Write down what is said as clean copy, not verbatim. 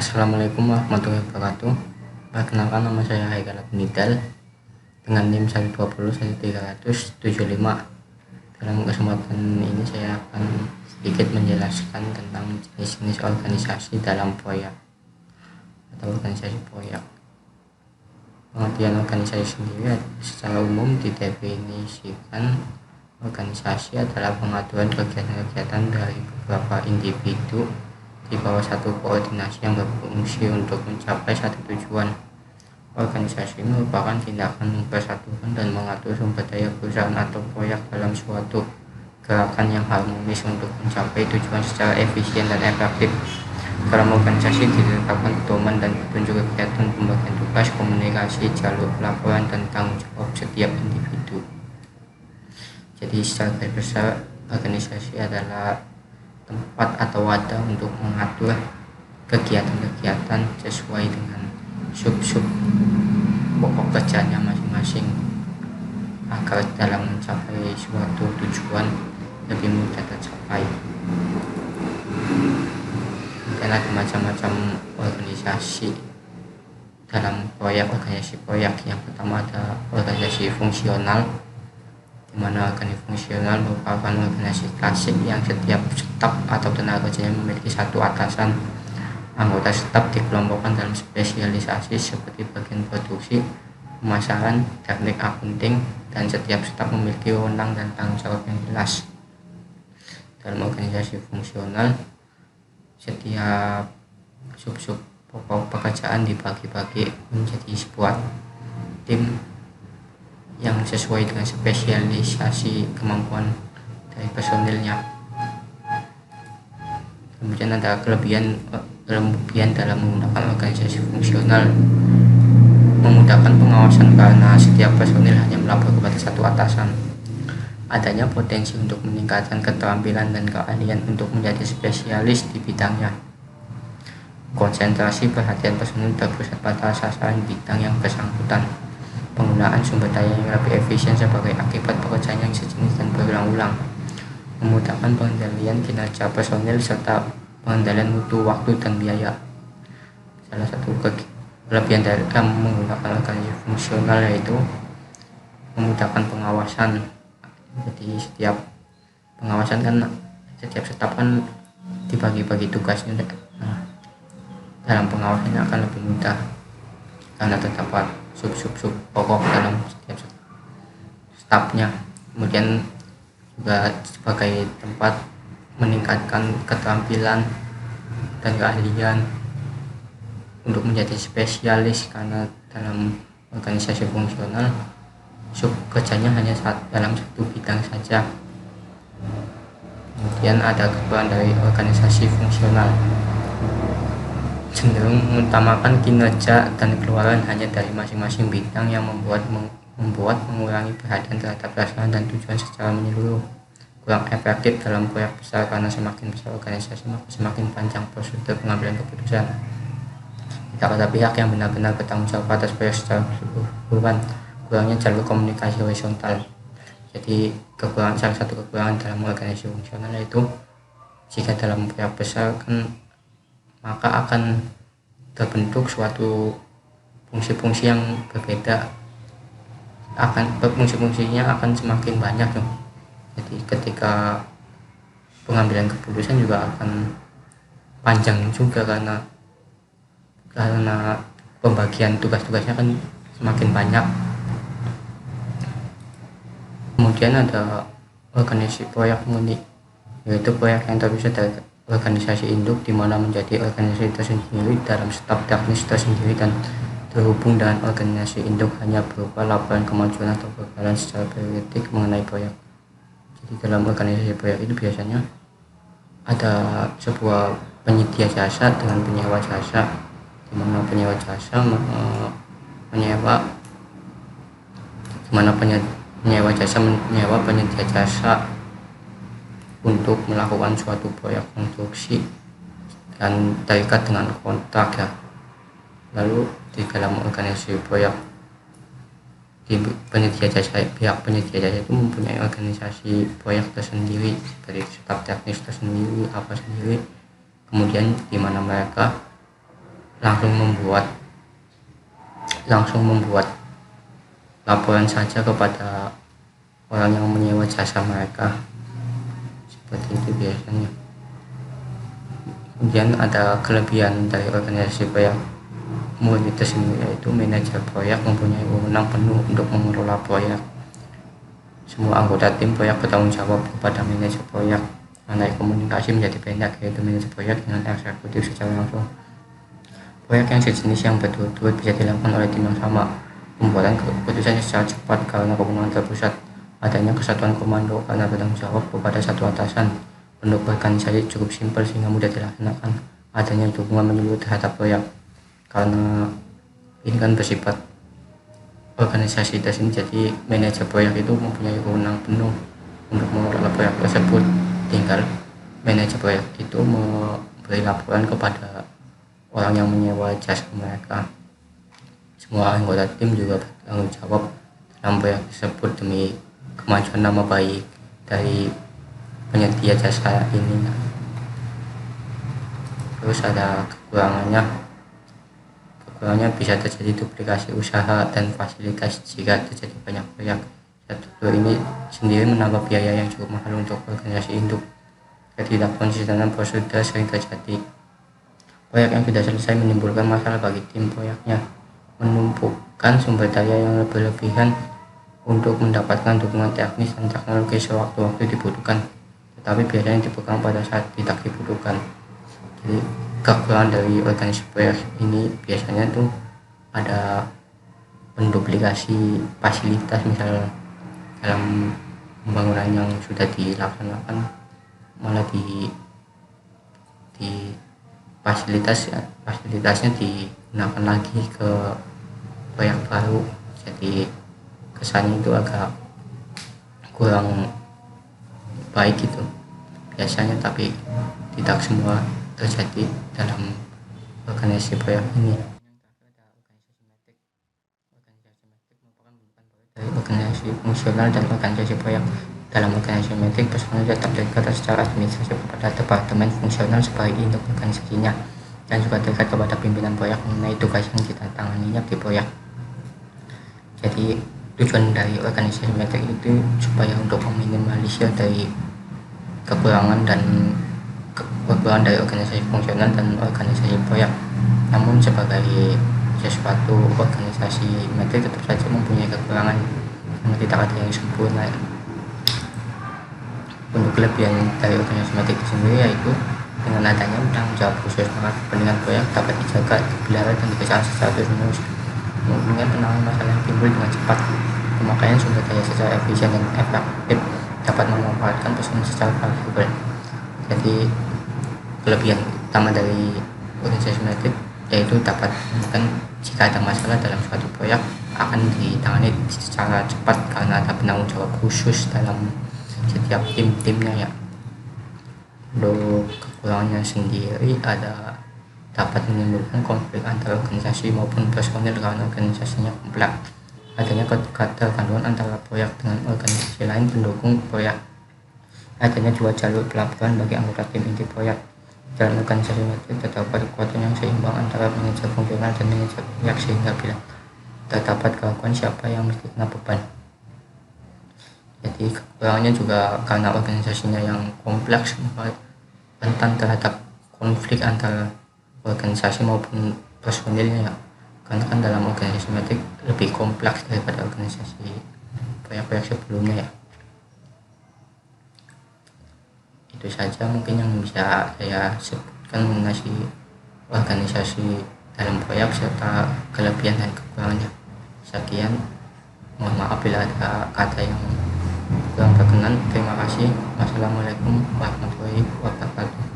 Assalamualaikum warahmatullahi wabarakatuh. Perkenalkan, nama saya Haikal Abnidal dengan NIM 120-1375. Dalam kesempatan ini saya akan sedikit menjelaskan tentang jenis-jenis organisasi dalam proyek atau organisasi proyek. Pengertian organisasi sendiri secara umum didefinisikan organisasi adalah pengaturan kegiatan-kegiatan dari beberapa individu di bawah satu koordinasi yang berfungsi untuk mencapai satu tujuan. Organisasi merupakan tindakan mempersatukan dan mengatur sumber daya perusahaan atau proyek dalam suatu gerakan yang harmonis untuk mencapai tujuan secara efisien dan efektif. Dalam organisasi ditetapkan pedoman dan petunjuk kegiatan, pembagian tugas, komunikasi, jalur pelaporan, dan tanggung jawab setiap individu. Jadi secara garis besar, organisasi adalah tempat atau wadah untuk mengatur kegiatan-kegiatan sesuai dengan sub-sub pokok kerjanya masing-masing agar dalam mencapai suatu tujuan lebih mudah tercapai. Dan ada macam-macam organisasi dalam organisasi proyek. Yang pertama ada organisasi fungsional, di mana organisasi fungsional merupakan organisasi klasik yang setiap staf atau tenaga kerjanya memiliki satu atasan. Anggota staf dikelompokkan dalam spesialisasi seperti bagian produksi, pemasaran, teknik akunting, dan setiap staf memiliki wewenang dan tanggung jawab yang jelas. Dalam organisasi fungsional, setiap sub-sub pokok pekerjaan dibagi-bagi menjadi sebuah tim yang sesuai dengan spesialisasi kemampuan dari personilnya. Kemudian ada kelebihan dalam menggunakan organisasi fungsional, memudahkan pengawasan karena setiap personil hanya melapor kepada satu atasan. Adanya potensi untuk meningkatkan keterampilan dan keahlian untuk menjadi spesialis di bidangnya. Konsentrasi perhatian personil terpusat pada sasaran bidang yang bersangkutan. Penggunaan sumber daya yang lebih efisien sebagai akibat pekerjaan yang sejenis dan berulang-ulang. Memudahkan pengendalian kinerja personil serta pengendalian mutu, waktu, dan biaya. Salah satu kelebihan dalam menggunakan organisasi fungsional yaitu memudahkan pengawasan. Jadi setiap pengawasan kan setiap staf kan dibagi-bagi tugasnya. Nah, dalam pengawasannya akan lebih mudah karena terdapat sub-sub pokok dalam setiap stafnya. Kemudian juga sebagai tempat meningkatkan keterampilan dan keahlian untuk menjadi spesialis, karena dalam organisasi fungsional sub kerjanya hanya dalam satu bidang saja. Kemudian ada kekuatan dari organisasi fungsional, cenderung mengutamakan kinerja dan keluaran hanya dari masing-masing bidang yang membuat mengurangi perhatian terhadap pelaksanaan dan tujuan secara menyeluruh. Kurang efektif dalam proyek besar karena semakin besar organisasi maka semakin panjang prosedur pengambilan keputusan. Tidak ada pihak yang benar-benar bertanggung jawab atas proyek secara keseluruhan. Kurangnya jalur komunikasi horizontal. Jadi salah satu kekurangan dalam organisasi fungsional yaitu jika dalam proyek besar kan maka akan terbentuk suatu fungsi-fungsi yang berbeda, fungsinya akan semakin banyak. Jadi ketika pengambilan keputusan juga akan panjang juga karena pembagian tugas-tugasnya kan semakin banyak. Kemudian ada organisasi proyek murni, yaitu proyek yang terpisah dari organisasi induk, di mana menjadi organisasi tersendiri dalam staf teknis tersendiri dan terhubung dengan organisasi induk hanya berupa laporan kemajuan atau kegagalan secara periodik mengenai proyek. Jadi dalam organisasi proyek itu biasanya ada sebuah penyedia jasa dengan penyewa jasa, di mana penyewa jasa menyewa penyedia jasa untuk melakukan suatu proyek konstruksi dan terikat dengan kontrak ya. Lalu di dalam organisasi proyek, pihak penyedia jasa itu mempunyai organisasi proyek tersendiri seperti staf teknis tersendiri, apa sendiri. Kemudian di mana mereka langsung membuat laporan saja kepada orang yang menyewa jasa mereka, seperti itu biasanya. Kemudian ada kelebihan dari organisasi proyek MUN itu sendiri, yaitu manajer proyek mempunyai wewenang penuh untuk mengelola proyek. Semua anggota tim proyek bertanggung jawab kepada manajer proyek mengenai komunikasi menjadi pendek, yaitu manajer proyek dengan eksekutif secara langsung. Proyek yang sejenis yang berturut-turut bisa dilakukan oleh tim yang sama. Pembuatan keputusan secara cepat karena kewenangan terpusat. Adanya kesatuan komando karena bertanggung jawab kepada satu atasan. Bentuk organisasi cukup simpel sehingga mudah dilaksanakan. Adanya dukungan menyeluruh terhadap proyek, karena ini kan bersifat organisasi tersebut, jadi manajer proyek itu mempunyai wewenang penuh untuk mengelola proyek tersebut. Tinggal manajer proyek itu memberi laporan kepada orang yang menyewa jasa mereka. Semua anggota tim juga bertanggung jawab dalam proyek tersebut demi kemajuan nama baik dari penyedia jasa ini. Terus ada kekurangannya bisa terjadi duplikasi usaha dan fasilitas jika terjadi banyak proyek. Satu ini sendiri menambah biaya yang cukup mahal untuk organisasi induk. Ketidakkonsistenan prosedur sering terjadi. Proyek yang sudah selesai menimbulkan masalah bagi tim proyeknya, menumpukan sumber daya yang berlebihan untuk mendapatkan dukungan teknis dan teknologi sewaktu-waktu dibutuhkan, tetapi biasanya dipegang pada saat tidak dibutuhkan. Jadi kekurangan dari organisasi proyek ini biasanya tuh ada menduplikasi fasilitas, misal dalam pembangunan yang sudah dilaksanakan malah di fasilitasnya digunakan lagi ke proyek baru, jadi kesannya itu agak kurang baik gitu biasanya, tapi tidak semua terjadi dalam organisasi proyek ini. Dari organisasi fungsional dan organisasi proyek. Dalam organisasi metrik, personel tetap dekat secara administrasi kepada departemen fungsional sebagai induk organisasinya, dan juga dekat kepada pimpinan proyek mengenai tugas yang ditanganinya di proyek. Jadi tujuan dari organisasi metrik itu supaya untuk meminimalisir dari kekurangan dari organisasi fungsional dan organisasi proyek. Namun sebagai sesuatu organisasi metrik tetap saja mempunyai kekurangan karena tidak ada yang sempurna. Untuk kelebihan dari organisasi metrik itu sendiri yaitu dengan adanya tanggung jawab khusus, maka kepentingan proyek dapat dijaga, dipelihara dan dikejar secara terus-menerus, memungkinkan penanganan masalah yang timbul dengan cepat, pemakaian sumber daya secara efisien dan efektif, dapat memanfaatkan personel secara fleksibel. Jadi kelebihan utama dari organisasi metrik yaitu dapat menemukan jika ada masalah dalam suatu proyek akan ditangani secara cepat karena ada penanggung jawab khusus dalam setiap tim-timnya ya. Untuk kekurangannya sendiri ada dapat menimbulkan konflik antara organisasi maupun personil karena organisasinya kompleks. Adanya ketergantungan antara proyek dengan organisasi lain pendukung proyek. Adanya dua jalur pelaporan bagi anggota tim inti proyek. Dalam organisasi metrik terdapat kekuatan yang seimbang antara manajer fungsional dan manajer proyek, sehingga bila terdapat keraguan siapa yang mesti kena beban. Jadi kekurangannya juga karena organisasinya yang kompleks, rentan terhadap konflik antara organisasi maupun personilnya ya. Karena kan dalam organisasi metrik lebih kompleks daripada organisasi proyek-proyek sebelumnya ya. Itu saja mungkin yang bisa saya sebutkan mengenai organisasi dalam proyek serta kelebihan dan kekurangannya. Sekian, mohon maaf bila ada kata yang kurang berkenan. Terima kasih. Wassalamualaikum warahmatullahi wabarakatuh.